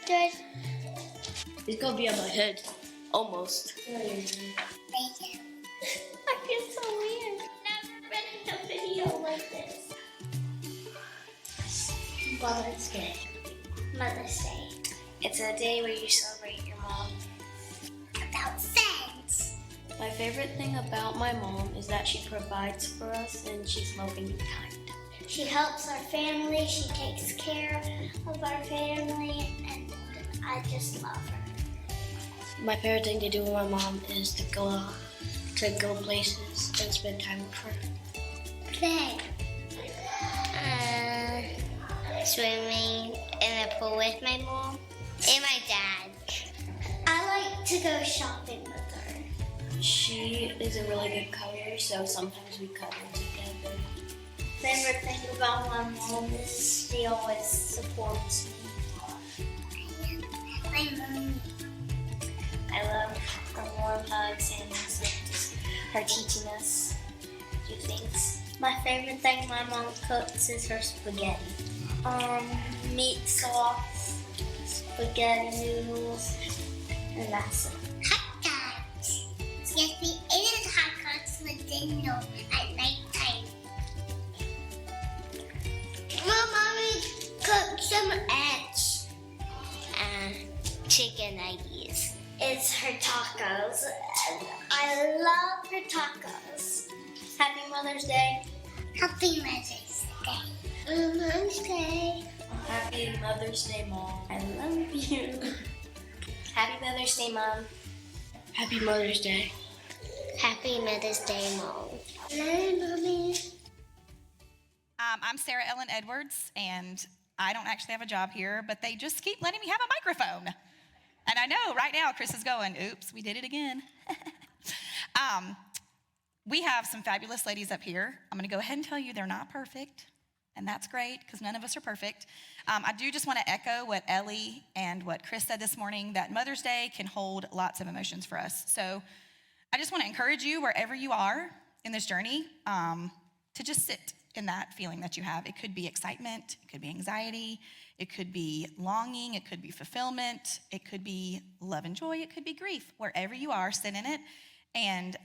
Good. It's gonna be on my head. Almost. Thank you. I feel so weird. Never been in a video like this. Mother's Day. Mother's Day. It's a day where you celebrate your mom. About friends. My favorite thing about my mom is that she provides for us and she's loving and kind. She helps our family. She takes care of our family, and I just love her. My favorite thing to do with my mom is to go out, to go places and spend time with her. Play. Swimming in the pool with my mom and my dad. I like to go shopping with her. She is a really good cuddler, so sometimes we cuddle together. Favorite thing about my mom is she always supports me. My mom. I love her warm hugs and also just her teaching us to do things. My favorite thing my mom cooks is her spaghetti. Meat sauce, spaghetti noodles, and that's it. Hot dogs. Yes, we ate hot dogs for dinner at nighttime. My mommy cooked some eggs and chicken eggies. It's her tacos, and I love her tacos. Happy Mother's Day. Happy Mother's Day. Mother's Day. Happy Mother's Day, Mom. I love you. Happy Mother's Day, Mom. Happy Mother's Day. Happy Mother's Day, Mom. Hey, Mommy. I'm Sarah Ellen Edwards, and I don't actually have a job here, but they just keep letting me have a microphone. And I know right now Chris is going, oops, we did it again. We have some fabulous ladies up here. I'm going to go ahead and tell you they're not perfect, and that's great because none of us are perfect. I do just want to echo what Ellie and what Chris said this morning, that Mother's Day can hold lots of emotions for us. So I just want to encourage you wherever you are in this journey to just sit in that feeling that you have. It could be excitement, it could be anxiety, it could be longing, it could be fulfillment, it could be love and joy, it could be grief. Wherever you are, sit in it, and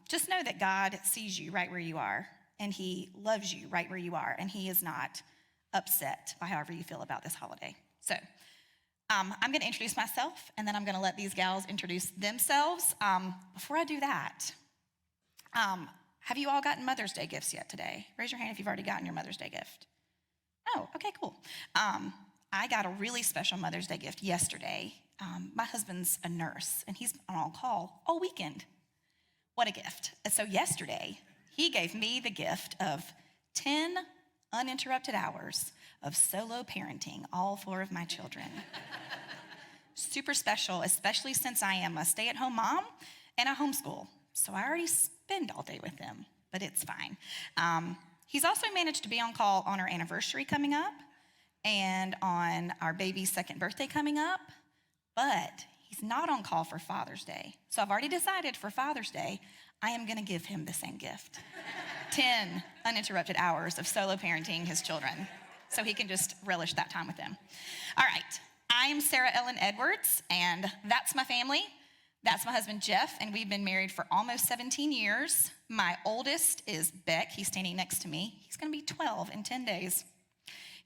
just know that God sees you right where you are, and he loves you right where you are, and he is not upset by however you feel about this holiday. So I'm going to introduce myself, and then I'm going to let these gals introduce themselves. Before I do that, have you all gotten Mother's Day gifts yet today? Raise your hand if you've already gotten your Mother's Day gift. Oh, okay, cool. I got a really special Mother's Day gift yesterday. My husband's a nurse, and he's on call all weekend. What a gift. And so yesterday, he gave me the gift of 10 uninterrupted hours of solo parenting, all 4 of my children. Super special, especially since I am a stay-at-home mom and a homeschool. So I already spend all day with them, but it's fine. He's also managed to be on call on our anniversary coming up and on our baby's 2nd birthday coming up, but he's not on call for Father's Day. So I've already decided for Father's Day, I am gonna give him the same gift. 10 uninterrupted hours of solo parenting his children, so he can just relish that time with them. All right, I am Sarah Ellen Edwards, and that's my family. That's my husband, Jeff, and we've been married for almost 17 years. My oldest is Beck. He's standing next to me. He's gonna be 12 in 10 days.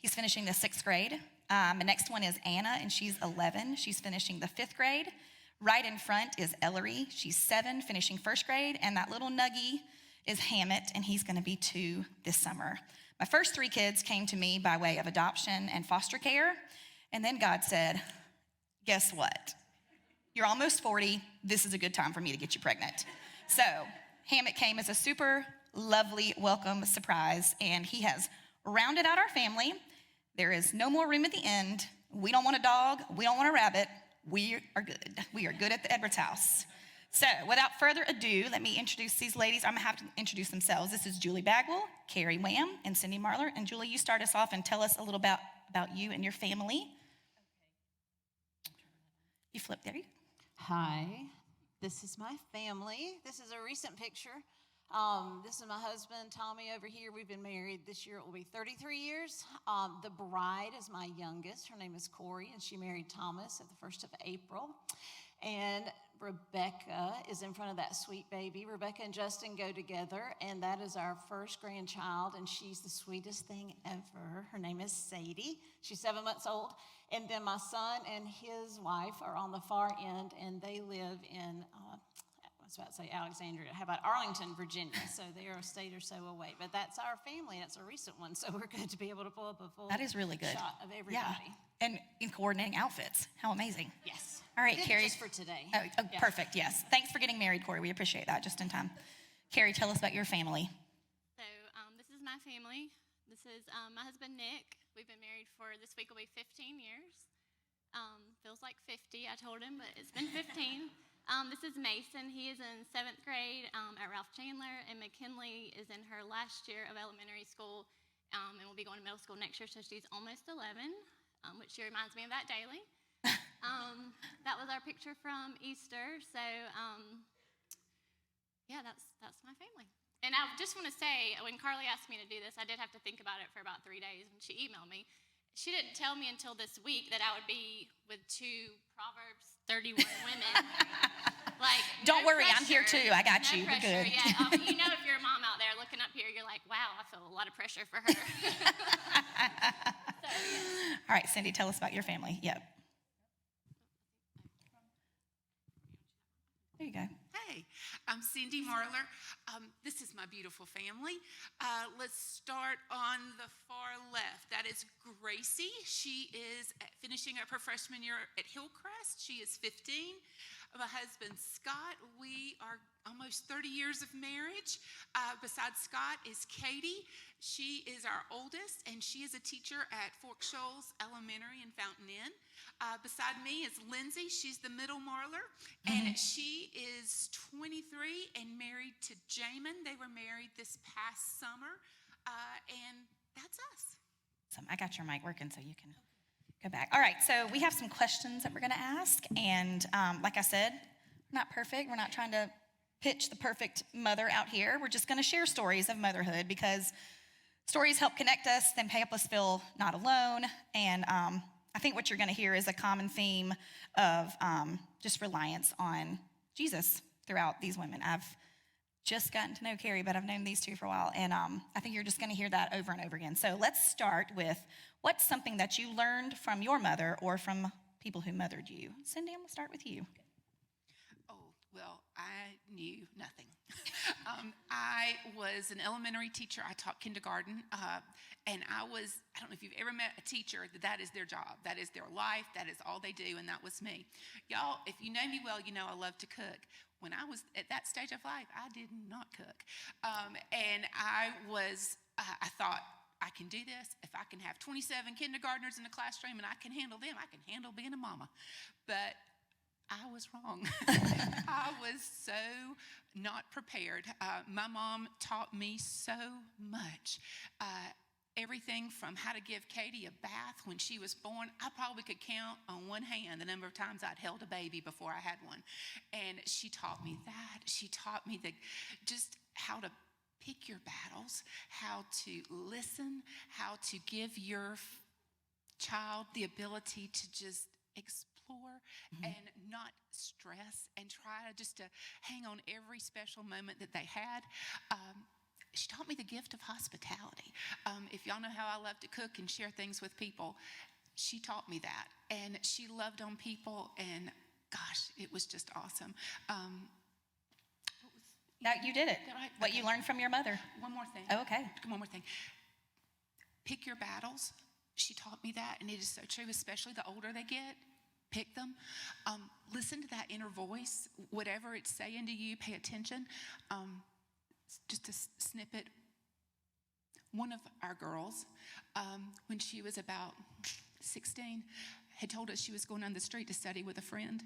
He's finishing the 6th grade. The next one is Anna, and she's 11. She's finishing the 5th grade. Right in front is Ellery. She's 7, finishing 1st grade, and that little nuggie is Hammett, and he's gonna be 2 this summer. My first 3 kids came to me by way of adoption and foster care, and then God said, guess what? You're almost 40. This is a good time for me to get you pregnant. So Hammett came as a super lovely welcome surprise, and he has rounded out our family. There is no more room at the end. We don't want a dog. We don't want a rabbit. We are good. We are good at the Edwards house. So without further ado, let me introduce these ladies. I'm gonna have to introduce themselves. This is Julie Bagwell, Carrie Wham, and Cindy Marler. And Julie, you start us off and tell us a little about you and your family. You flip there. Hi, this is my family. This is a recent picture. This is my husband, Tommy, over here. We've been married this year. It will be 33 years. The bride is my youngest. Her name is Corey, and she married Thomas at the 1st of April. And Rebecca is in front of that sweet baby. Rebecca and Justin go together, and that is our first grandchild, and she's the sweetest thing ever. Her name is Sadie. She's 7 months old. And then my son and his wife are on the far end, and they live in, I was about to say Alexandria. How about Arlington, Virginia? So they are a state or so away. But that's our family, and it's a recent one, so we're good to be able to pull up a full That is really good. shot of everybody. Yeah. And in coordinating outfits. How amazing. Yes. All right, Good Carrie. just for today. Oh, Yeah. Perfect, yes. Thanks for getting married, Corey. We appreciate that just in time. Carrie, tell us about your family. So this is my family. This is my husband, Nick. We've been married for, this week will be 15 years. Feels like 50, I told him, but it's been 15. This is Mason. He is in 7th grade at Ralph Chandler, and McKinley is in her last year of elementary school and will be going to middle school next year, so she's almost 11, which she reminds me of that daily. That was our picture from Easter, so yeah, that's my family. And I just want to say, when Carly asked me to do this, I did have to think about it for about 3 days when she emailed me. She didn't tell me until this week that I would be with 2 Proverbs 31 women. Like, Don't no worry, I'm here pressure. too. I got No you. We're pressure. good. Yeah, you know, if you're a mom out there looking up here, you're like, wow, I feel a lot of pressure for her. All right, Cindy, tell us about your family. Yep. There you go. Hey, I'm Cindy Marler. This is my beautiful family. Let's start on the far left. That is Gracie. She is finishing up her freshman year at Hillcrest. She is 15. My husband, Scott. We are almost 30 years of marriage. Besides Scott is Katie. She is our oldest, and she is a teacher at Fork Shoals Elementary in Fountain Inn. Beside me is Lindsay. She's the middle Marler, and she is 23 and married to Jamin. They were married this past summer, and that's us. Awesome. I got your mic working so you can go back. All right, so we have some questions that we're going to ask, and like I said, we're not perfect. We're not trying to pitch the perfect mother out here. We're just going to share stories of motherhood because stories help connect us, then help us feel not alone, and I think what you're going to hear is a common theme of just reliance on Jesus throughout these women. I've just gotten to know Carrie, but I've known these 2 for a while, and I think you're just going to hear that over and over again. So let's start with what's something that you learned from your mother or from people who mothered you. Cindy, I'm going to start with you. Oh, well, I knew nothing. I was an elementary teacher. I taught kindergarten, and I don't know if you've ever met a teacher that is their job. That is their life. That is all they do, and that was me. Y'all, if you know me well, you know I love to cook. When I was at that stage of life, I did not cook. And I thought, I can do this. If I can have 27 kindergartners in the classroom and I can handle them, I can handle being a mama. But I was wrong. I was so not prepared. My mom taught me so much. Everything from how to give Katie a bath when she was born. I probably could count on one hand the number of times I'd held a baby before I had one. And she taught me that. She taught me just how to pick your battles, how to listen, how to give your child the ability to just explore and not stress and try just to hang on every special moment that they had. She taught me the gift of hospitality. If y'all know how I love to cook and share things with people, she taught me that. And she loved on people, and gosh, it was just awesome. That you did it. What you learned from your mother. One more thing. Oh, okay. One more thing. Pick your battles. She taught me that, and it is so true, especially the older they get. Pick them. Listen to that inner voice. Whatever it's saying to you, pay attention. Just a snippet. One of our girls, when she was about 16, had told us she was going down the street to study with a friend.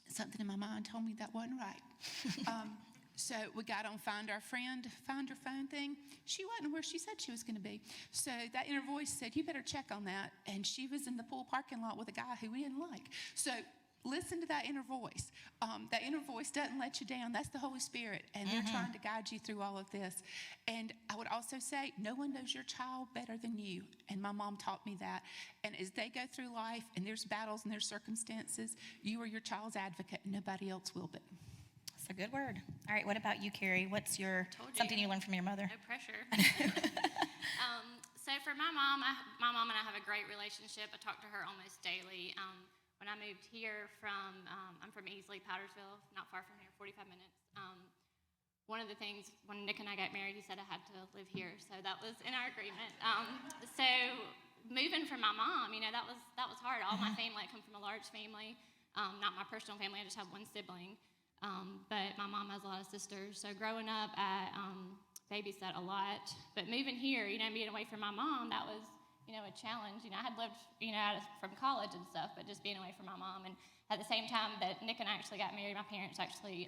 Something in my mind told me that wasn't right. So we got on Find Our Friend, found her phone thing. She wasn't where she said she was going to be. So that inner voice said, you better check on that. And she was in the pool parking lot with a guy who we didn't like. So listen to that inner voice. That inner voice doesn't let you down. That's the Holy Spirit, and they're trying to guide you through all of this. And I would also say, no one knows your child better than you, and my mom taught me that. And as they go through life, and there's battles and there's circumstances, you are your child's advocate, and nobody else will but. That's a good word. All right, what about you, Carrie? What's your something you learned from your mother? No pressure. So for my mom and I have a great relationship. I talk to her almost daily. When I moved here I'm from Easley, Powdersville, not far from here, 45 minutes. One of the things, when Nick and I got married, he said I had to live here, so that was in our agreement. So moving from my mom, that was hard. All my family, I come from a large family, not my personal family, I just have one sibling. But my mom has a lot of sisters, so growing up, I babysat a lot. But moving here, being away from my mom, that was, a challenge. I had lived, from college and stuff, but just being away from my mom. And at the same time that Nick and I actually got married, my parents actually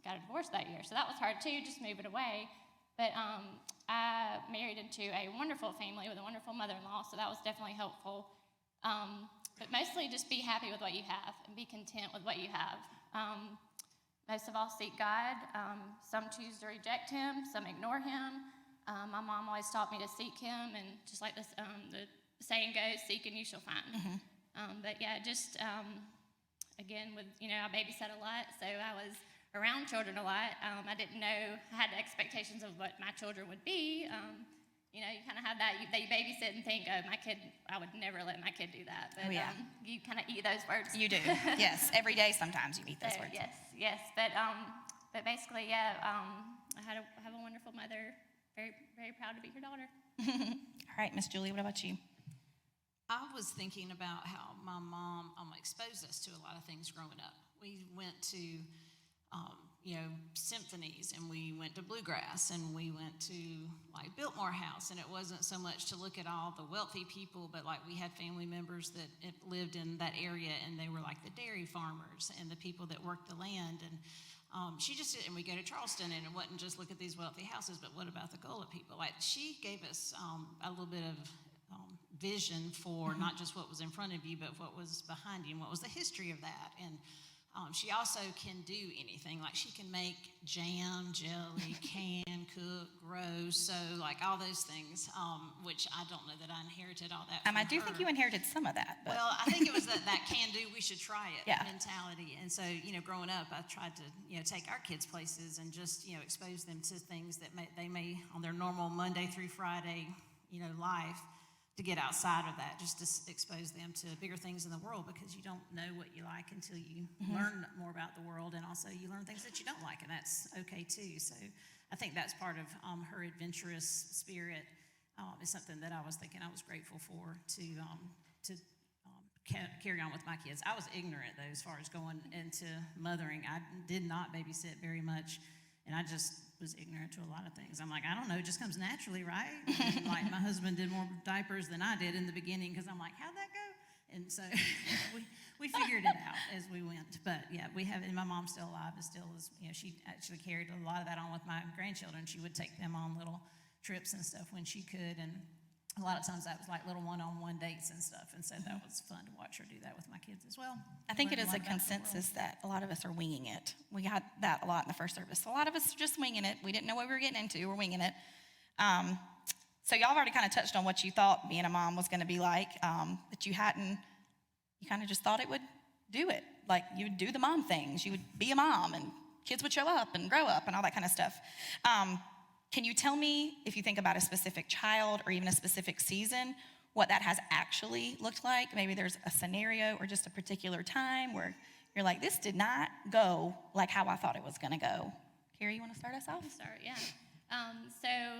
got a divorce that year. So that was hard too, just moving away. But I married into a wonderful family with a wonderful mother-in-law, so that was definitely helpful. But mostly just be happy with what you have and be content with what you have. Most of all, seek God. Some choose to reject him, some ignore him. My mom always taught me to seek him, and just like the saying goes, seek and you shall find. But yeah, just again, I babysat a lot, so I was around children a lot. I didn't know, I had expectations of what my children would be. You kind of have that, you babysit and think, oh, my kid, I would never let my kid do that. But you kind of eat those words. You do, yes. Every day sometimes you eat those words. Yes. But basically, I have a wonderful mother. Very, very proud to be her daughter. All right, Miss Julie, what about you? I was thinking about how my mom exposed us to a lot of things growing up. We went to, symphonies, and we went to bluegrass, and we went to Biltmore House, and it wasn't so much to look at all the wealthy people, but we had family members that lived in that area, and they were like the dairy farmers and the people that worked the land. And she just did, and we go to Charleston, and it wasn't just look at these wealthy houses, but what about the Gullah people? She gave us a little bit of vision for not just what was in front of you, but what was behind you, and what was the history of that. And she also can do anything. She can make jam, jelly, can, cook, grow, sew, all those things, which I don't know that I inherited all that from I do her. think you inherited some of that. But. Well, I think it was that can do, we should try it mentality. And so, growing up, I tried to, take our kids places and just, expose them to things that they may, on their normal Monday through Friday, life, to get outside of that, just to expose them to bigger things in the world, because you don't know what you like until you learn more about the world, and also you learn things that you don't like, and that's okay too. So I think that's part of her adventurous spirit is something that I was thinking I was grateful for to carry on with my kids. I was ignorant though as far as going into mothering. I did not babysit very much, and I just was ignorant to a lot of things. I'm like, I don't know, it just comes naturally, right? And my husband did more diapers than I did in the beginning, because I'm like, how'd that go? And so we figured it out as we went. But yeah, we have, and my mom's still alive, and still is, she actually carried a lot of that on with my grandchildren. She would take them on little trips and stuff when she could, and a lot of times that was little one-on-one dates and stuff, and so that was fun to watch her do that with my kids as well. I think it is a consensus that a lot of us are winging it. We got that a lot in the first service. A lot of us are just winging it. We didn't know what we were getting into. We're winging it. So y'all have already kind of touched on what you thought being a mom was going to be like, that you kind of just thought it would do it. You would do the mom things. You would be a mom, and kids would show up and grow up and all that kind of stuff. Can you tell me, if you think about a specific child or even a specific season, what that has actually looked like? Maybe there's a scenario or just a particular time where you're like, this did not go like how I thought it was going to go. Carrie, you want to start us off? Start, yeah. So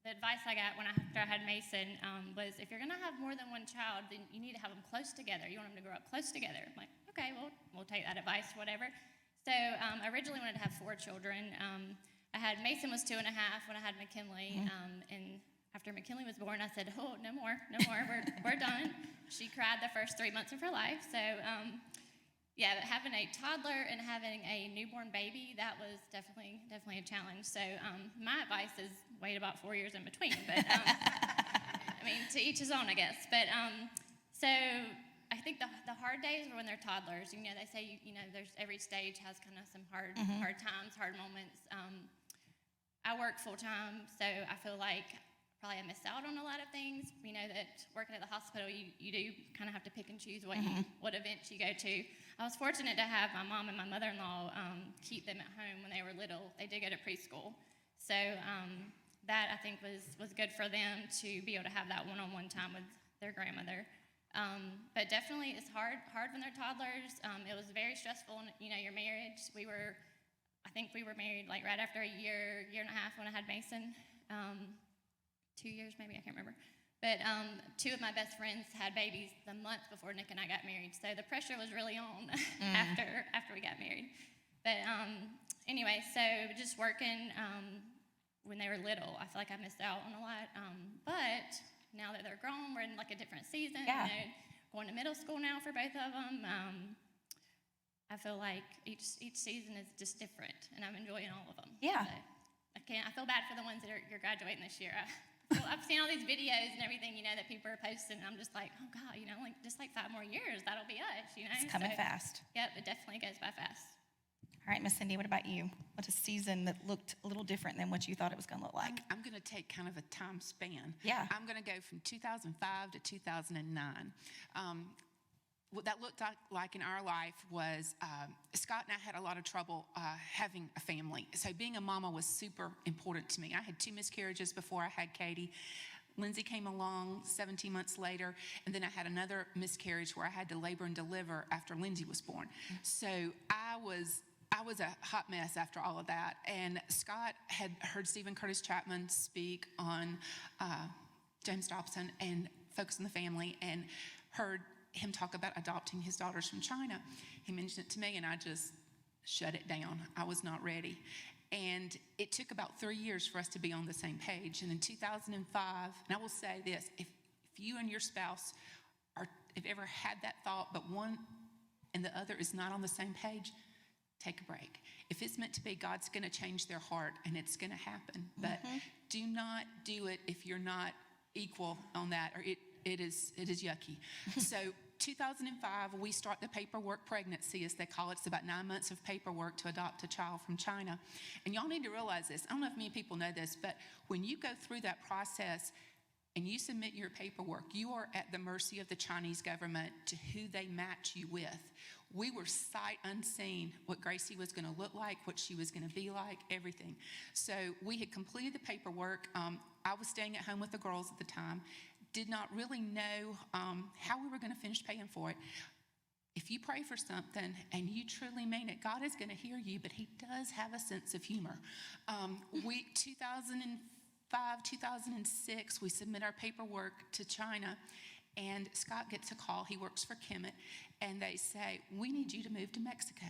the advice I got after I had Mason was, if you're going to have more than one child, then you need to have them close together. You want them to grow up close together. I'm like, okay, well, we'll take that advice, whatever. So I originally wanted to have 4 children. Mason was 2.5 when I had McKinley, and after McKinley was born, I said, oh, no more, we're done. She cried the first 3 months of her life. So, but having a toddler and having a newborn baby, that was definitely a challenge. So my advice is wait about 4 years in between, but to each his own, I guess. But so I I think the hard days are when they're toddlers. You know, they say, you know, there's every stage has kind of some hard times, hard moments. I work full time, so I feel like probably I miss out on a lot of things. You know, that working at the hospital, you do kind of have to pick and choose what events you go to. I was fortunate to have my mom and my mother-in-law keep them at home when they were little. They did go to preschool, so that I think was good for them to be able to have that one-on-one time with their grandmother. But definitely it's hard when they're toddlers. It was very stressful, you know, your marriage. I think we were married like right after a year and a half when I had Mason. 2 years maybe, I can't remember. But two of my best friends had babies the month before Nick and I got married. So the pressure was really on after we got married. But anyway, so just working when they were little, I feel like I missed out on a lot. But now that they're grown, we're in like a different season. Yeah. You know, going to middle school now for both of them. I feel like each season is just different, and I'm enjoying all of them. Yeah. So I feel bad for the ones that you're graduating this year. I've seen all these videos and everything, you know, that people are posting, and I'm just like, oh God, you know, like just like 5 more years, that'll be us, you know. It's coming fast. Yep, it definitely goes by fast. All right, Miss Cindy, what about you? What's a season that looked a little different than what you thought it was going to look like? I'm going to take kind of a time span. Yeah. I'm going to go from 2005 to 2009. What that looked like in our life was Scott and I had a lot of trouble having a family. So being a mama was super important to me. I had 2 miscarriages before I had Katie. Lindsay came along 17 months later, and then I had another miscarriage where I had to labor and deliver after Lindsay was born. So I was a hot mess after all of that. And Scott had heard Stephen Curtis Chapman speak on James Dobson and Focus on the Family, and heard him talk about adopting his daughters from China. He mentioned it to me, and I just shut it down. I was not ready. And it took about 3 years for us to be on the same page. And in 2005, and I will say this, if you and your spouse have ever had that thought, but one and the other is not on the same page, take a break. If it's meant to be, God's going to change their heart, and it's going to happen. But do not do it if you're not equal on that, or it is yucky. So 2005, we start the paperwork pregnancy, as they call it. It's about 9 months of paperwork to adopt a child from China. And y'all need to realize this. I don't know if many people know this, but when you go through that process and you submit your paperwork, you are at the mercy of the Chinese government to who they match you with. We were sight unseen what Gracie was going to look like, what she was going to be like, everything. So we had completed the paperwork. I was staying at home with the girls at the time. Did not really know how we were going to finish paying for it. If you pray for something and you truly mean it, God is going to hear you, but he does have a sense of humor. 2005, 2006, we submit our paperwork to China, and Scott gets a call. He works for Kemet, and they say, we need you to move to Mexico.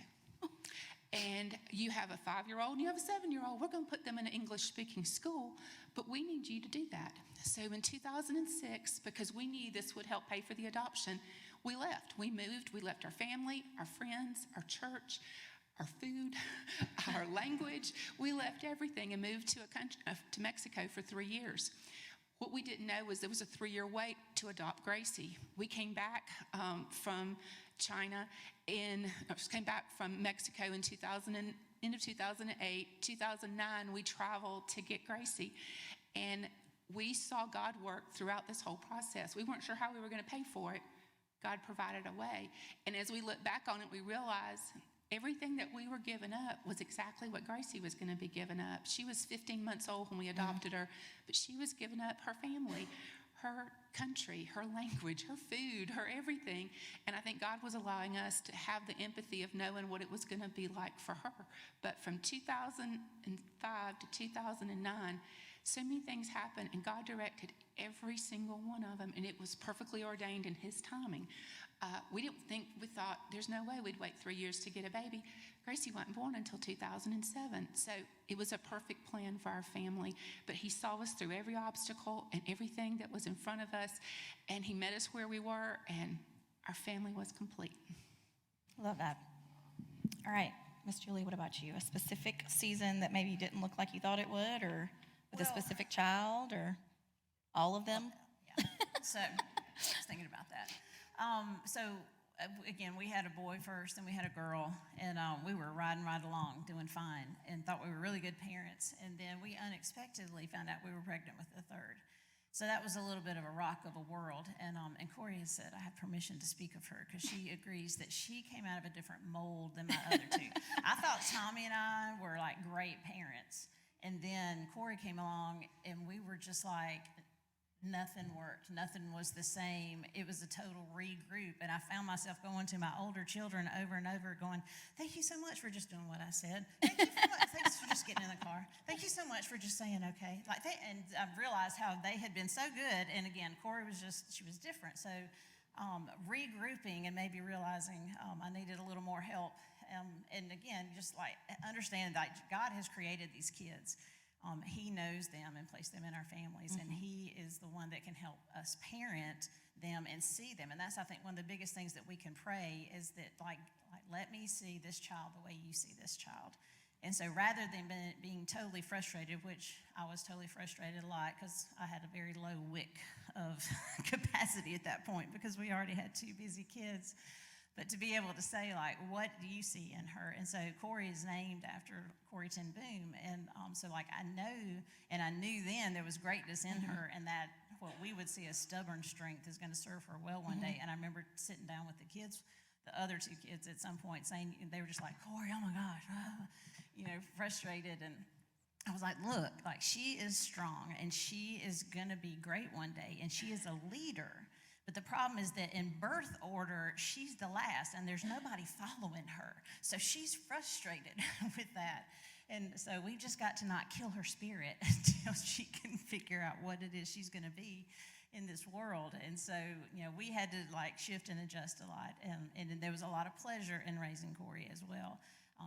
And you have a 5-year-old and you have a 7-year-old. We're going to put them in an English-speaking school, but we need you to do that. So in 2006, because we knew this would help pay for the adoption, we left. We moved. We left our family, our friends, our church, our food, our language. We left everything and moved to Mexico for 3 years. What we didn't know was there was a 3-year wait to adopt Gracie. We came back from China came back from Mexico in end of 2008. 2009, we traveled to get Gracie, and we saw God work throughout this whole process. We weren't sure how we were going to pay for it. God provided a way. And as we look back on it, we realized everything that we were giving up was exactly what Gracie was going to be giving up. She was 15 months old when we adopted her, but she was giving up her family, her country, her language, her food, her everything. And I think God was allowing us to have the empathy of knowing what it was going to be like for her. But from 2005 to 2009, so many things happened, and God directed every single one of them, and it was perfectly ordained in his timing. We thought there's no way we'd wait 3 years to get a baby. Gracie wasn't born until 2007. So it was a perfect plan for our family. But he saw us through every obstacle and everything that was in front of us. And he met us where we were, and our family was complete. Love that. All right, Miss Julie, what about you? A specific season that maybe didn't look like you thought it would, or with a specific child, or all of them? Yeah. So I was thinking about that. Again, we had a boy first, then we had a girl, and we were riding right along, doing fine, and thought we were really good parents. And then we unexpectedly found out we were pregnant with the third. So that was a little bit of a rock of a world. And Corey has said I have permission to speak of her because she agrees that she came out of a different mold than my other two. I thought Tommy and I were like great parents. And then Corey came along, and we were just like, nothing worked. Nothing was the same. It was a total regroup. And I found myself going to my older children over and over going, thank you so much for just doing what I said. Thank you so much. Thanks for just getting in the car. Thank you so much for just saying okay. And I realized how they had been so good. And again, Corey was she was different. So regrouping and maybe realizing I needed a little more help. And again, just like understanding that God has created these kids. He knows them and placed them in our families, and he is the one that can help us parent them and see them. And that's, I think, one of the biggest things that we can pray is that, like let me see this child the way you see this child. And so rather than being totally frustrated, which I was totally frustrated a lot because I had a very low wick of capacity at that point because we already had two busy kids. But to be able to say, like, what do you see in her? And so Corey is named after Corrie ten Boom. And so, like, I know, and I knew then there was greatness in her, and that what we would see as stubborn strength is going to serve her well one day. And I remember sitting down with the kids, the other two kids at some point, saying, they were just like, Corey, oh my gosh, frustrated. And I was like, look, like, she is strong, and she is going to be great one day, and she is a leader. But the problem is that in birth order, she's the last, and there's nobody following her. So she's frustrated with that. And so we've just got to not kill her spirit until she can figure out what it is she's going to be in this world. And so, we had to like shift and adjust a lot. And there was a lot of pleasure in raising Corey as well.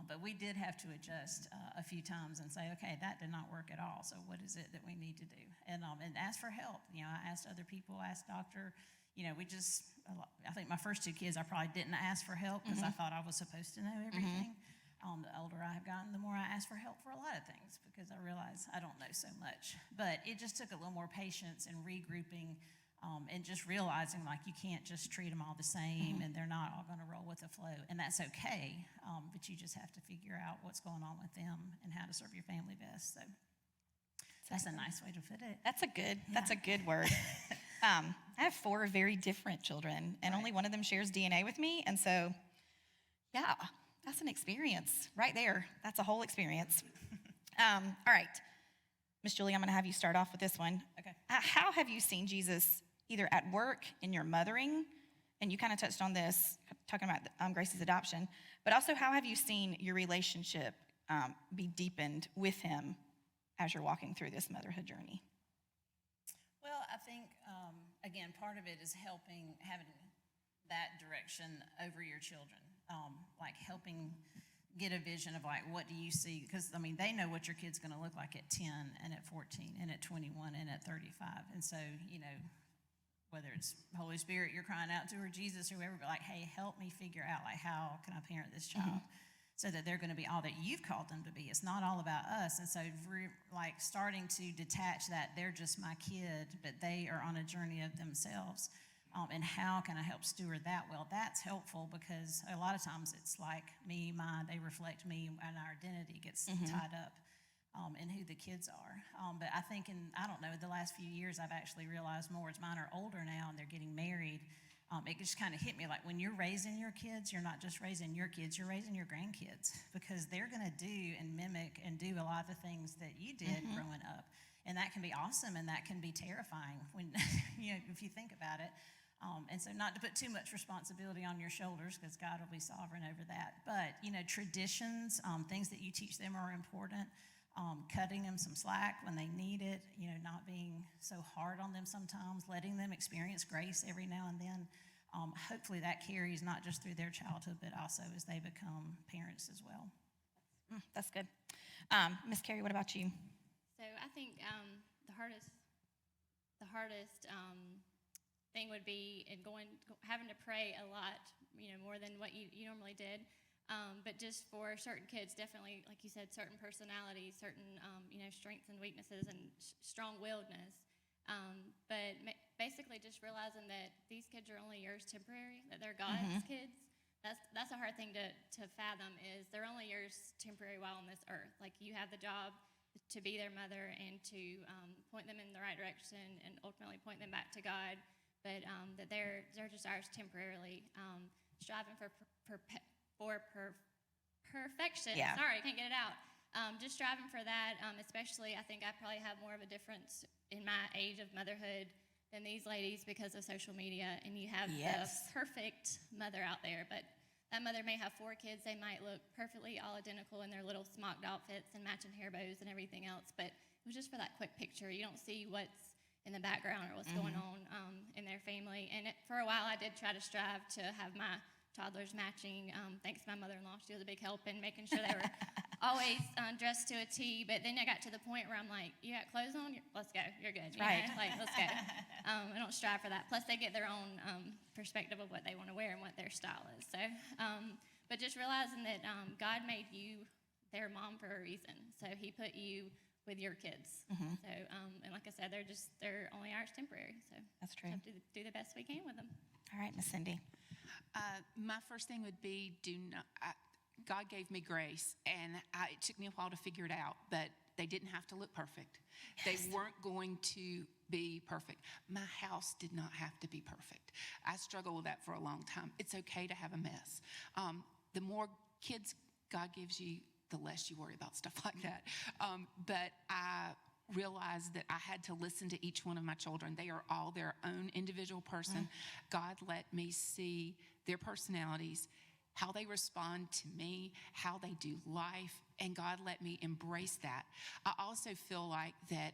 But we did have to adjust a few times and say, okay, that did not work at all. So what is it that we need to do? And ask for help. I asked other people, asked doctor. I think my first two kids, I probably didn't ask for help because I thought I was supposed to know everything. The older I have gotten, the more I ask for help for a lot of things because I realize I don't know so much. But it just took a little more patience and regrouping and just realizing like you can't just treat them all the same and they're not all going to roll with the flow. And that's okay, but you just have to figure out what's going on with them and how to serve your family best. So that's a nice way to put it. That's a good word. I have 4 very different children, and only one of them shares DNA with me. And so, yeah, that's an experience right there. That's a whole experience. All right. Miss Julie, I'm going to have you start off with this one. Okay. How have you seen Jesus either at work in your mothering, and you kind of touched on this, talking about Grace's adoption, but also how have you seen your relationship be deepened with him as you're walking through this motherhood journey? Well, I think, again, part of it is having that direction over your children, like helping get a vision of like, what do you see? Because, they know what your kid's going to look like at 10 and at 14 and at 21 and at 35. And so, whether it's Holy Spirit you're crying out to or Jesus or whoever, but like, hey, help me figure out like, how can I parent this child? So that they're going to be all that you've called them to be. It's not all about us. And so starting to detach that they're just my kid, but they are on a journey of themselves. And how can I help steward that well? That's helpful because a lot of times it's like me, mine, they reflect me, and our identity gets tied up in who the kids are. But I think the last few years I've actually realized more as mine are older now and they're getting married. It just kind of hit me like when you're raising your kids, you're not just raising your kids, you're raising your grandkids because they're going to do and mimic and do a lot of the things that you did growing up. And that can be awesome and that can be terrifying when, if you think about it. And so not to put too much responsibility on your shoulders because God will be sovereign over that. But, traditions, things that you teach them are important. Cutting them some slack when they need it, not being so hard on them sometimes, letting them experience grace every now and then. Hopefully that carries not just through their childhood, but also as they become parents as well. That's good. Miss Carrie, what about you? So I think the hardest thing would be having to pray a lot, more than what you normally did. But just for certain kids, definitely, like you said, certain personalities, certain, strengths and weaknesses and strong-willedness. But basically just realizing that these kids are only yours temporary, that they're God's kids. That's a hard thing to fathom, is they're only yours temporary while on this earth. Like, you have the job to be their mother and to point them in the right direction and ultimately point them back to God, but that they're just ours temporarily. Striving for perfection. Yeah. Sorry, I can't get it out. Just striving for that, especially I think I probably have more of a difference in my age of motherhood than these ladies because of social media, and you have Yes. the perfect mother out there, but that mother may have 4 kids. They might look perfectly all identical in their little smocked outfits and matching hair bows and everything else, but it was just for that quick picture. You don't see what's in the background or what's going on in their family. And for a while, I did try to strive to have my toddlers matching. Thanks to my mother-in-law, she was a big help in making sure they were always dressed to a T. But then I got to the point where I'm like, you got clothes on? Let's go. You're good. You Right. know? Like, let's go. I don't strive for that. Plus, they get their own perspective of what they want to wear and what their style is. So, but just realizing that God made you their mom for a reason. So he put you with your kids. So, and like I said, they're only ours temporary. So That's true. we have to do the best we can with them. All right, Miss Cindy. My first thing would be God gave me grace, and it took me a while to figure it out, but they didn't have to look perfect. They weren't going to be perfect. My house did not have to be perfect. I struggled with that for a long time. It's okay to have a mess. The more kids God gives you, the less you worry about stuff like that. But I realized that I had to listen to each one of my children. They are all their own individual person. God let me see their personalities, how they respond to me, how they do life, and God let me embrace that. I also feel like that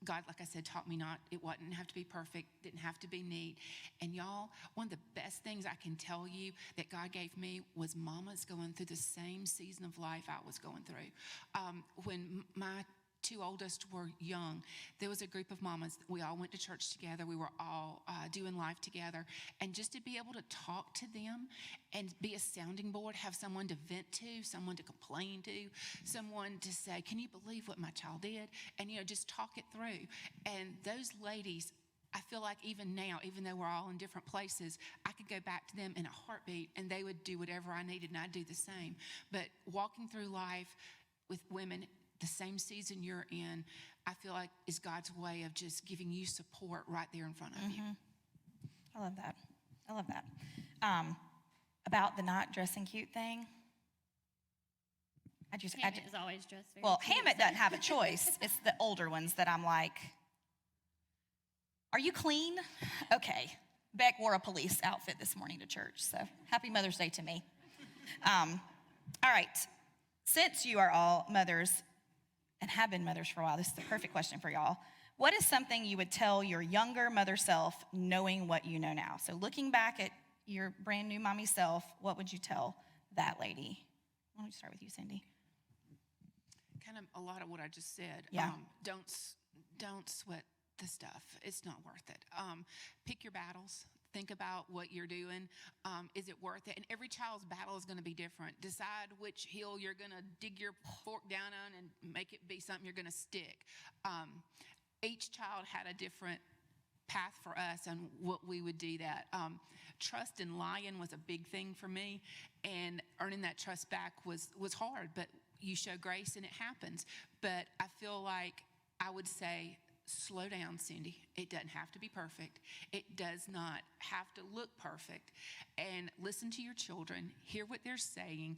God, like I said, taught me it wouldn't have to be perfect, didn't have to be neat. And y'all, one of the best things I can tell you that God gave me was mamas going through the same season of life I was going through. When my 2 oldest were young, there was a group of mamas. We all went to church together. We were all doing life together. And just to be able to talk to them and be a sounding board, have someone to vent to, someone to complain to, someone to say, can you believe what my child did? And, just talk it through. And those ladies, I feel like even now, even though we're all in different places, I could go back to them in a heartbeat and they would do whatever I needed and I'd do the same. But walking through life with women the same season you're in, I feel like is God's way of just giving you support right there in front of you. I love that. I love that. About the not dressing cute thing. Hammett is always dressed very Well, cute. Hammett doesn't have a choice. It's the older ones that I'm like, are you clean? Okay. Beck wore a police outfit this morning to church, so happy Mother's Day to me. All right. Since you are all mothers and have been mothers for a while, this is the perfect question for y'all. What is something you would tell your younger mother self knowing what you know now? So looking back at your brand new mommy self, what would you tell that lady? Why don't we start with you, Cindy? Kind of a lot of what I just said. Yeah. Don't sweat the stuff. It's not worth it. Pick your battles. Think about what you're doing. Is it worth it? And every child's battle is going to be different. Decide which hill you're going to dig your fork down on and make it be something you're going to stick. Each child had a different path for us and what we would do that. Trust in lying was a big thing for me, and earning that trust back was hard, but you show grace and it happens. But I feel like I would say, slow down, Cindy. It doesn't have to be perfect. It does not have to look perfect. And listen to your children, hear what they're saying.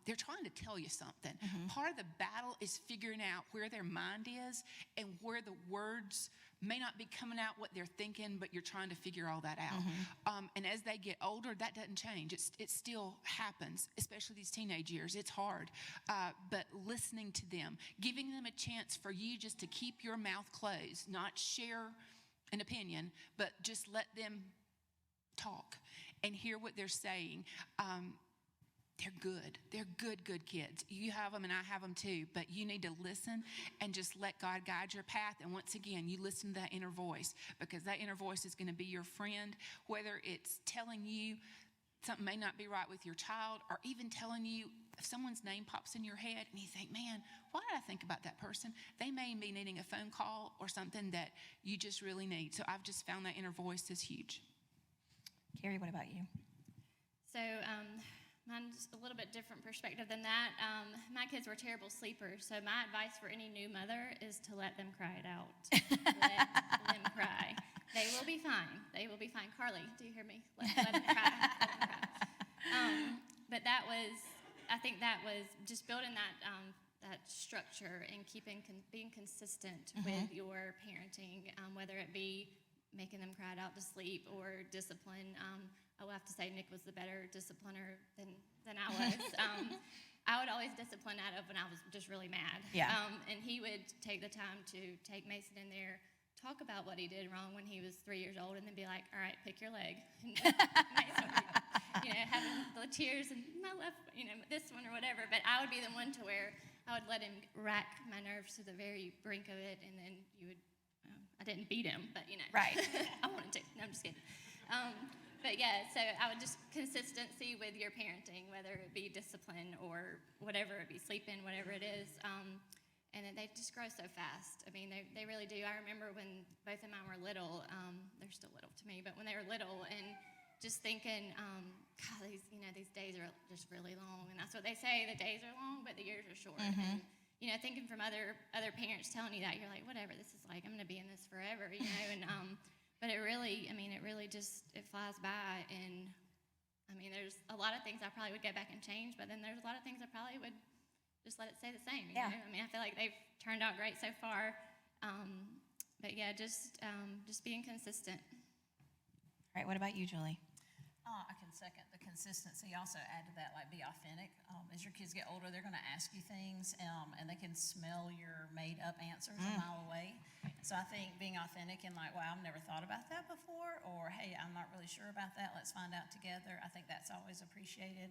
They're trying to tell you something. Part of the battle is figuring out where their mind is and where the words may not be coming out what they're thinking, but you're trying to figure all that out. And as they get older, that doesn't change. It still happens, especially these teenage years. It's hard. But listening to them, giving them a chance for you just to keep your mouth closed, not share an opinion, but just let them talk and hear what they're saying. They're good. They're good kids. You have them and I have them too, but you need to listen and just let God guide your path. And once again, you listen to that inner voice, because that inner voice is going to be your friend, whether it's telling you something may not be right with your child, or even telling you if someone's name pops in your head and you think, man, why did I think about that person? They may be needing a phone call or something that you just really need. So I've just found that inner voice is huge. Carrie, what about you? So mine's a little bit different perspective than that. My kids were terrible sleepers, so my advice for any new mother is to let them cry it out. Let them cry. They will be fine. They will be fine. Carly, do you hear me? Let them cry. Let them cry. But I think that was just building that structure and being consistent with your parenting, whether it be making them cry it out to sleep or discipline. I will have to say Nick was the better discipliner than I was. I would always discipline out of when I was just really mad. Yeah. And he would take the time to take Mason in there, talk about what he did wrong when he was 3 years old, and then be like, all right, pick your leg. Mason would be, having the tears and my left, this one or whatever. But I would be the one to where I would let him rack my nerves to the very brink of it, and then you would, I didn't beat him, but Right. I wanted to. No, I'm just kidding. But yeah, so I would just consistency with your parenting, whether it be discipline or whatever it be, sleeping, whatever it is. And then they just grow so fast. I mean, they really do. I remember when both of mine were little, they're still little to me, but when they were little and just thinking, God, these days are just really long. And that's what they say, the days are long, but the years are short. And, thinking from other parents telling you that, you're like, whatever, this is like, I'm going to be in this forever, and, but it really just, it flies by. And I mean, there's a lot of things I probably would go back and change, but then there's a lot of things I probably would just let it stay the same. You know? I mean, I feel like they've turned out great so far. But yeah, just being consistent. All right, what about you, Julie? I can second the consistency. Also add to that, like, be authentic. As your kids get older, they're going to ask you things, and they can smell your made-up answers a mile away. So I think being authentic and like, wow, I've never thought about that before, or hey, I'm not really sure about that. Let's find out together. I think that's always appreciated.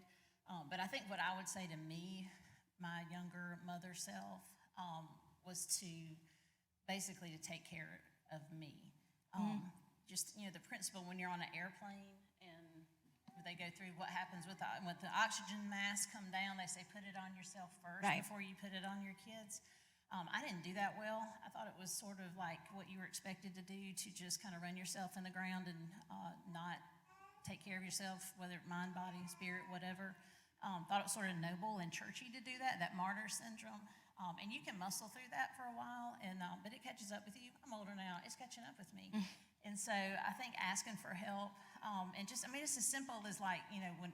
But I think what I would say to me, my younger mother self, was to basically to take care of me. Just, the principle when you're on an airplane and they go through what happens with the oxygen masks come down, they say put it on yourself first before you put it on your kids. I didn't do that well. I thought it was sort of like what you were expected to do, to just kind of run yourself in the ground and not take care of yourself, whether mind, body, spirit, whatever. Thought it was sort of noble and churchy to do that martyr syndrome. And you can muscle through that for a while, but it catches up with you. I'm older now. It's catching up with me. And so I think asking for help, and just, it's as simple as like,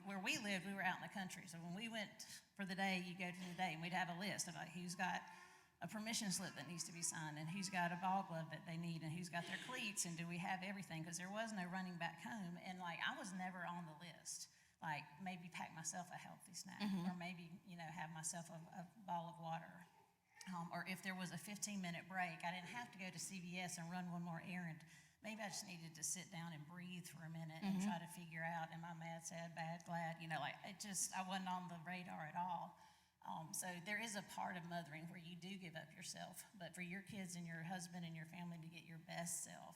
where we lived, we were out in the country. So when we went for the day, you go to the day, and we'd have a list of like who's got a permission slip that needs to be signed, and who's got a ball glove that they need, and who's got their cleats, and do we have everything? Because there was no running back home, and like I was never on the list. Like maybe pack myself a healthy snack, or maybe have myself a bottle of water. Or if there was a 15-minute break, I didn't have to go to CVS and run one more errand. Maybe I just needed to sit down and breathe for a minute and try to figure out, am I mad, sad, bad, glad? I wasn't on the radar at all. So there is a part of mothering where you do give up yourself. But for your kids and your husband and your family to get your best self,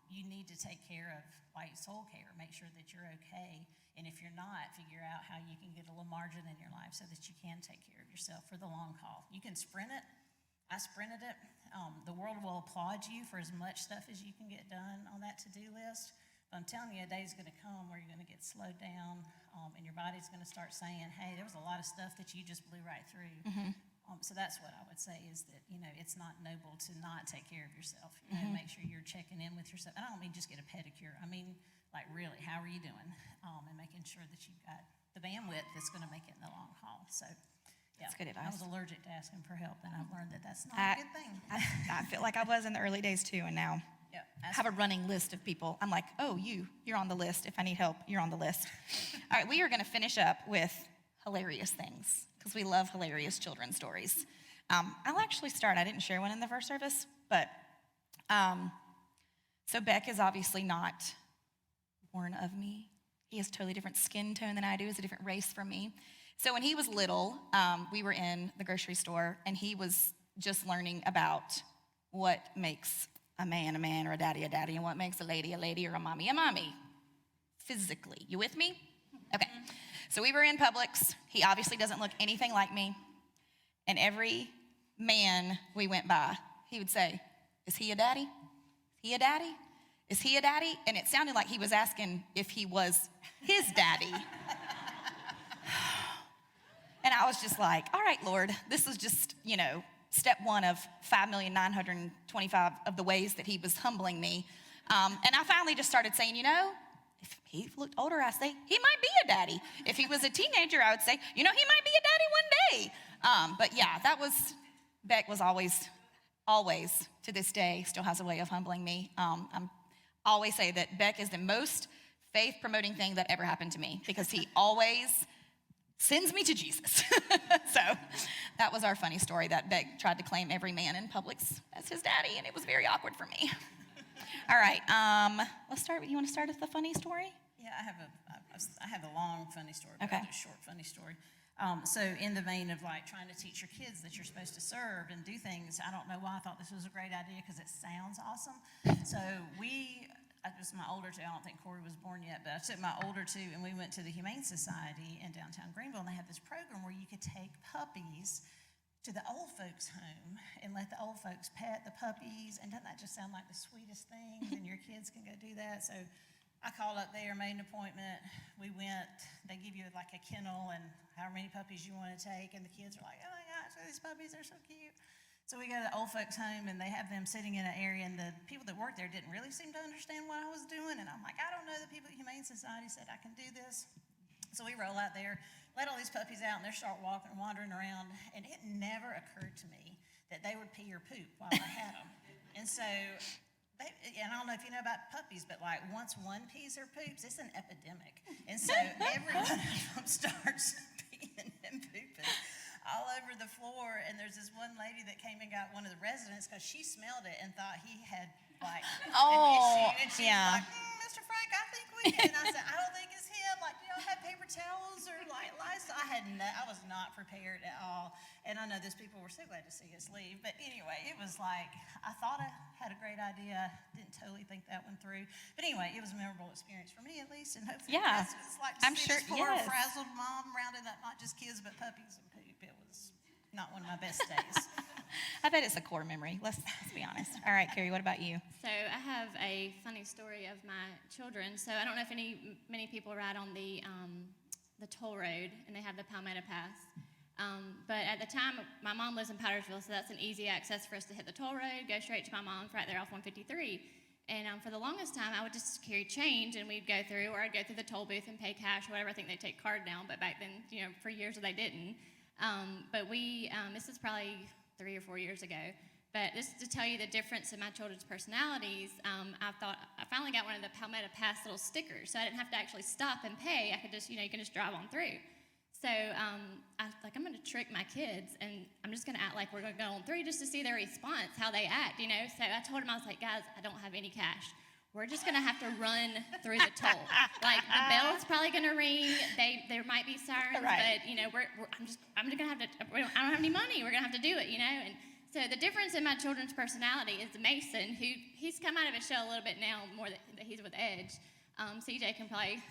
you need to take care of like soul care. Make sure that you're okay. And if you're not, figure out how you can get a little margin in your life so that you can take care of yourself for the long haul. You can sprint it. I sprinted it. The world will applaud you for as much stuff as you can get done on that to-do list. But I'm telling you, a day's going to come where you're going to get slowed down, and your body's going to start saying, hey, there was a lot of stuff that you just blew right through. So that's what I would say is that, it's not noble to not take care of yourself. Make sure you're checking in with yourself. And I don't mean just get a pedicure. I mean, like, really, how are you doing? And making sure that you've got the bandwidth that's going to make it in the long haul. So, yeah. That's good advice. I was allergic to asking for help, and I've learned that that's not a good thing. I feel like I was in the early days too, and now I have a running list of people. I'm like, oh, you're on the list. If I need help, you're on the list. All right, we are going to finish up with hilarious things because we love hilarious children's stories. I'll actually start. I didn't share one in the first service, but so Beck is obviously not born of me. He has a totally different skin tone than I do. He's a different race from me. So when he was little, we were in the grocery store, and he was just learning about what makes a man, or a daddy, and what makes a lady, or a mommy, physically. You with me? So we were in Publix. He obviously doesn't look anything like me. And every man we went by, he would say, "Is he a daddy? Is he a daddy? Is he a daddy?" And it sounded like he was asking if he was his daddy. And I was just like, all right, Lord, this is just, step one of 5,925 of the ways that he was humbling me. And I finally just started saying, if he looked older, I'd say, he might be a daddy. If he was a teenager, I would say, he might be a daddy one day. But yeah, Beck was always, to this day, still has a way of humbling me. I always say that Beck is the most faith-promoting thing that ever happened to me because he always sends me to Jesus. So that was our funny story that Beck tried to claim every man in Publix as his daddy, and it was very awkward for me. All right, let's start. You want to start with the funny story? Yeah, I have a long funny story, but Okay. I'll do a short funny story. So in the vein of like trying to teach your kids that you're supposed to serve and do things, I don't know why I thought this was a great idea because it sounds awesome. So it was my older two, I don't think Corey was born yet, but I took my older two and we went to the Humane Society in downtown Greenville, and they had this program where you could take puppies to the old folks' home and let the old folks pet the puppies. And doesn't that just sound like the sweetest thing? And your kids can go do that. So I called up there, made an appointment. We went. They give you like a kennel and however many puppies you want to take. And the kids are like, "Oh my gosh, these puppies are so cute." So we go to the old folks' home, and they have them sitting in an area, and the people that worked there didn't really seem to understand what I was doing. And I'm like, I don't know, the people at Humane Society said I can do this. So we roll out there, let all these puppies out, and they start walking and wandering around. And it never occurred to me that they would pee or poop while I had them. And so, and I don't know if you know about puppies, but like once one pees or poops, it's an epidemic. And so every one of them starts peeing and pooping all over the floor. And there's this one lady that came and got one of the residents because she smelled it and thought he had like an issue. And she was like, "Mr. Frank, I think we can." And I said, "I don't think it's him. Like, do y'all have paper towels or like Lysol?" I was not prepared at all. And I know those people were so glad to see us leave. But anyway, it was like, I thought I had a great idea. Didn't totally think that one through. But anyway, it was a memorable experience for me at least. And hopefully it's like to I'm see sure, this poor yes. frazzled mom rounding up not just kids but puppies and poop. It was not one of my best days. I bet it's a core memory. Let's be honest. All right, Carrie, what about you? So I have a funny story of my children. So I don't know if many people ride on the toll road, and they have the Palmetto Pass. But at the time, my mom lives in Powdersville, so that's an easy access for us to hit the toll road, go straight to my mom's right there off 153. And for the longest time, I would just carry change, and we'd go through, or I'd go through the toll booth and pay cash, whatever. I think they take card now, but back then, for years they didn't. But this is probably 3 or 4 years ago. But this is to tell you the difference in my children's personalities. I finally got one of the Palmetto Pass little stickers, so I didn't have to actually stop and pay. I could just, you can just drive on through. So I'm going to trick my kids, and I'm just going to act like we're going to go on through just to see their response, how they act, So I told them, I was like, "Guys, I don't have any cash. We're just going to have to run through the toll. Like, the bell's probably going to ring. There might be sirens, Right. but I'm going to have to, I don't have any money. We're going to have to do it, And so the difference in my children's personality is Mason, he's come out of his shell a little bit now, more that he's with Edge. CJ can probably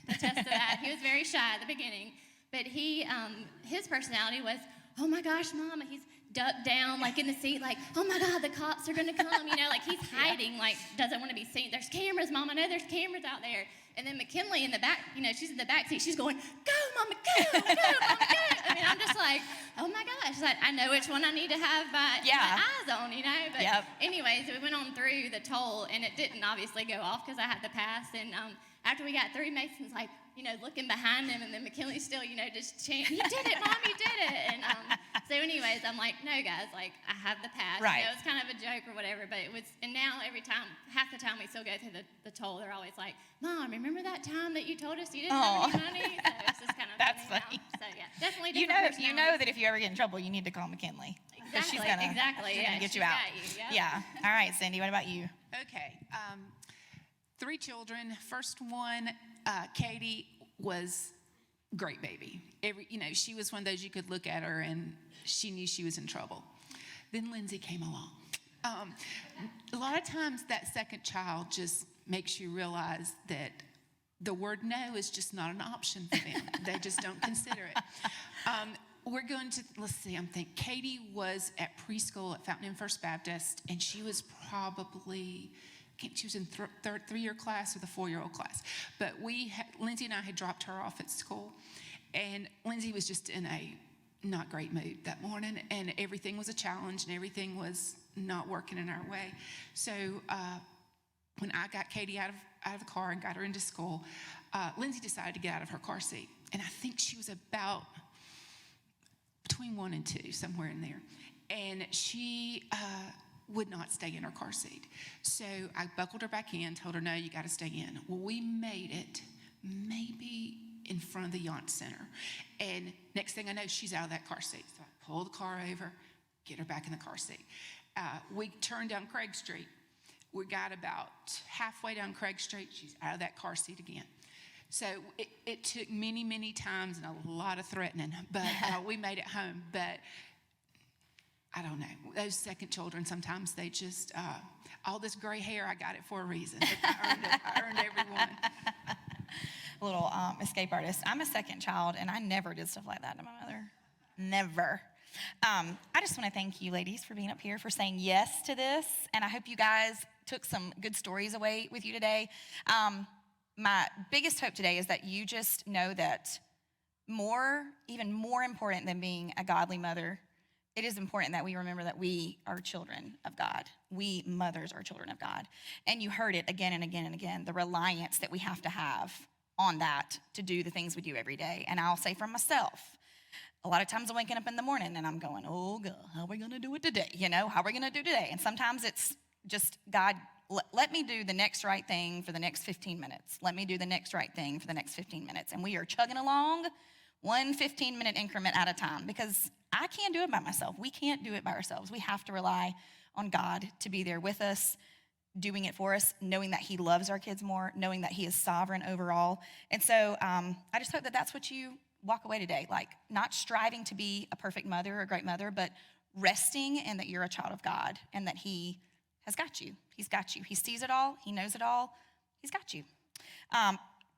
attest to that. He was very shy at the beginning. But his personality was, "Oh my gosh, Mama," he's ducked down, like in the seat, like, "Oh my God, the cops are gonna come," like he's hiding, like doesn't want to be seen. "There's cameras, Mama, no, there's cameras out there." And then McKinley in the back, she's in the back seat, she's going, "Go, Mama, go, Mama, go." I'm just like, oh my gosh, I know which one I need to have my eyes on, But anyways, we went on through the toll, and it didn't obviously go off because I had the pass. And after we got through, Mason's like, looking behind him, and then McKinley still, just chanting, "You did it, Mom, you did it." And so anyways, I'm like, "No, guys, like, I have the pass." Right. It's kind of a joke or whatever, but and now half the time we still go through the toll, they're always like, "Mom, remember that time that you told us you didn't have any money?" So it's just kind of That's funny. funny. So yeah, definitely You different know that if you ever get in trouble, you need to call McKinley. 'Cause she's gonna get she's you out. got you, yep. Yeah. All right, Cindy, what about you? Okay. 3 children. First one, Katie, was great baby. She was one of those you could look at her and she knew she was in trouble. Then Lindsay came along. A lot of times that second child just makes you realize that the word no is just not an option for them. They just don't consider it. We're going to, let's see, I'm thinking, Katie was at preschool at Fountain Inn First Baptist, and she was probably, she was in 3-year class or the 4-year-old class. But Lindsay and I had dropped her off at school, and Lindsay was just in a not great mood that morning, and everything was a challenge, and everything was not working in our way. So when I got Katie out of the car and got her into school, Lindsay decided to get out of her car seat, and I think she was about between 1 and 2, somewhere in there. And she would not stay in her car seat. So I buckled her back in, told her, no, you got to stay in. Well, we made it maybe in front of the Yount Center. And next thing I know, she's out of that car seat. So I pull the car over, get her back in the car seat. We turned down Craig Street. We got about halfway down Craig Street. She's out of that car seat again. So it took many, many times and a lot of threatening, but we made it home. But I don't know. Those second children, sometimes they just, all this gray hair, I got it for a reason. I earned it. I earned every one. Little escape artist. I'm a second child, and I never did stuff like that to my mother. Never. I just want to thank you, ladies, for being up here, for saying yes to this. And I hope you guys took some good stories away with you today. My biggest hope today is that you just know that even more important than being a godly mother, it is important that we remember that we are children of God. We mothers are children of God. And you heard it again and again and again, the reliance that we have to have on that to do the things we do every day. And I'll say for myself, a lot of times I'm waking up in the morning and I'm going, oh God, how are we going to do it today? How are we going to do today? And sometimes it's just, God, let me do the next right thing for the next 15 minutes. Let me do the next right thing for the next 15 minutes. And we are chugging along one 15-minute increment at a time because I can't do it by myself. We can't do it by ourselves. We have to rely on God to be there with us, doing it for us, knowing that he loves our kids more, knowing that he is sovereign over all. And so I just hope that that's what you walk away today, like not striving to be a perfect mother or a great mother, but resting in that you're a child of God and that he has got you. He's got you. He sees it all. He knows it all. He's got you.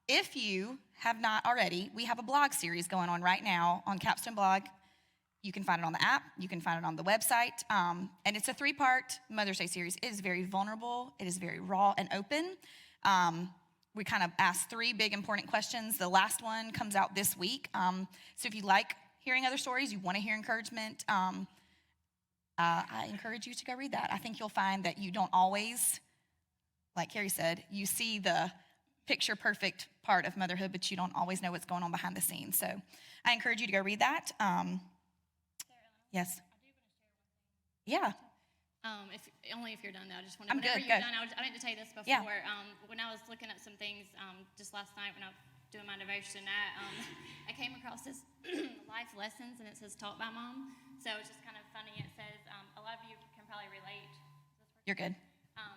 If you have not already, we have a blog series going on right now on Capstone Blog. You can find it on the app. You can find it on the website. And it's a 3-part Mother's Day series. It is very vulnerable. It is very raw and open. We kind of ask 3 big important questions. The last one comes out this week. So if you like hearing other stories, you want to hear encouragement, I encourage you to go read that. I think you'll find that you don't always, like Carrie said, you see the picture perfect part of motherhood, but you don't always know what's going on behind the scenes. So I encourage you to go read that. Yes. Yeah. If you're done, though, I just wanted. I'm Whenever good. you're done, I meant to tell you this before. Yeah. When I was looking at some things just last night when I was doing my devotion, I came across this life lessons, and it says "Taught by Mom." So it's just kind of funny. It says a lot of you can probably relate. You're good.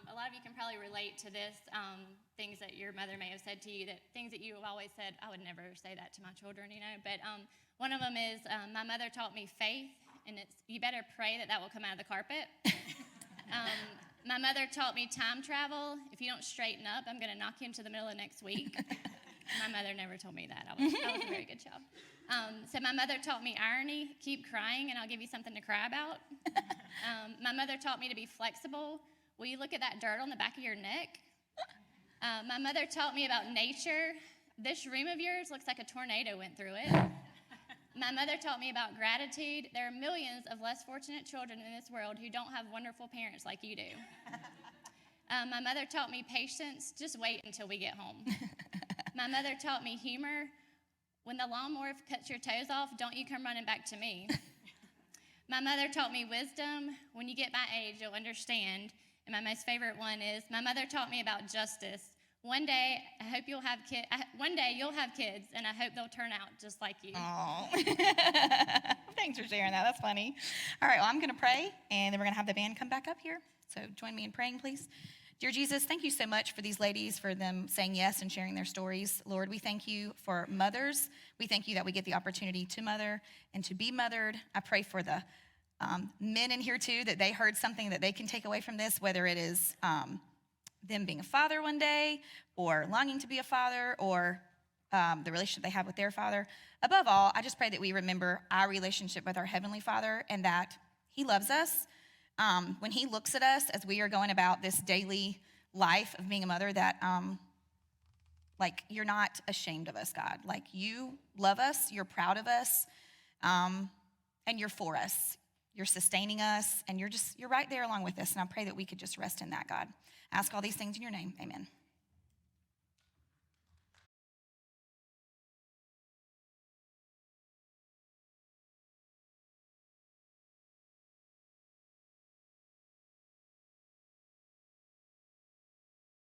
A lot of you can probably relate to this, things that your mother may have said to you, that things that you have always said, I would never say that to my children, But one of them is, my mother taught me faith, and it's, you better pray that will come out of the carpet. My mother taught me time travel. If you don't straighten up, I'm going to knock you into the middle of next week. My mother never told me that. I was a very good child. So my mother taught me irony. Keep crying, and I'll give you something to cry about. My mother taught me to be flexible. Will you look at that dirt on the back of your neck? My mother taught me about nature. This room of yours looks like a tornado went through it. My mother taught me about gratitude. There are millions of less fortunate children in this world who don't have wonderful parents like you do. My mother taught me patience. Just wait until we get home. My mother taught me humor. When the lawnmower cuts your toes off, don't you come running back to me. My mother taught me wisdom. When you get my age, you'll understand. And my most favorite one is, my mother taught me about justice. One day, I hope you'll have kids. One day, you'll have kids, and I hope they'll turn out just like you. Oh, thanks for sharing that. That's funny. All right, well, I'm going to pray, and then we're going to have the band come back up here. So join me in praying, please. Dear Jesus, thank you so much for these ladies, for them saying yes and sharing their stories. Lord, we thank you for mothers. We thank you that we get the opportunity to mother and to be mothered. I pray for the men in here, too, that they heard something that they can take away from this, whether it is them being a father one day, or longing to be a father, or the relationship they have with their father. Above all, I just pray that we remember our relationship with our Heavenly Father and that He loves us. When He looks at us as we are going about this daily life of being a mother, that like, you're not ashamed of us, God. Like, you love us, you're proud of us, and you're for us. You're sustaining us, and you're right there along with us. And I pray that we could just rest in that, God. I ask all these things in your name. Amen.